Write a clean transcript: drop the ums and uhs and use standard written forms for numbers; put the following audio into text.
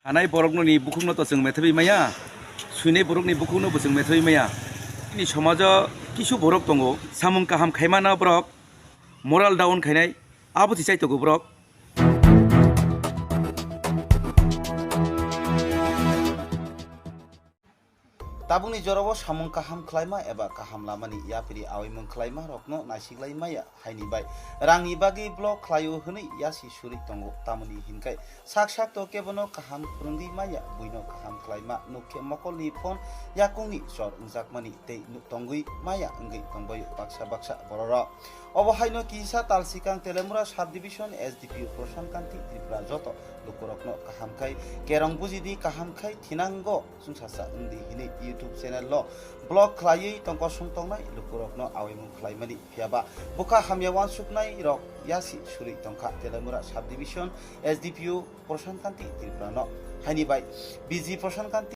Hanai borokno ni bukungno to जों मेथाइ माया सुइनाय borokni bukungno bo जों मेथाइ माया नि समाजाव किसु borok दंगो सामुं काहाम खायमाना borok moral down खायनाय आबोथि चाइतगो borok Tabungni jorowo samung kaham klaima eba kaham lamani yapiri awimung klaima rokno nasiglaimaya haini bai rangni bagi blok klayo hini yasi suri tongo tamuni hinkai sak to kebono kaham prundi maya buino kaham klaima nuke mokolni phone yakungni sor unjakmani tei tongui maya ngai tongbayu baksa bororo obo haino kisa talsikang telemura subdivision SDPU Proshan Kanti Tripura joto lukurokno kaham kai kerong bujidi kaham kai tinanggo sungsasa undi hini YouTube channel lo blog khlai tongko sungtongnai lukurokno awimung khlaimani phiaba buka hamyawan suknai rok yasi suri tongkha telemura subdivision SDPU Proshan Kanti Tripura no haini bai BG Proshan Kanti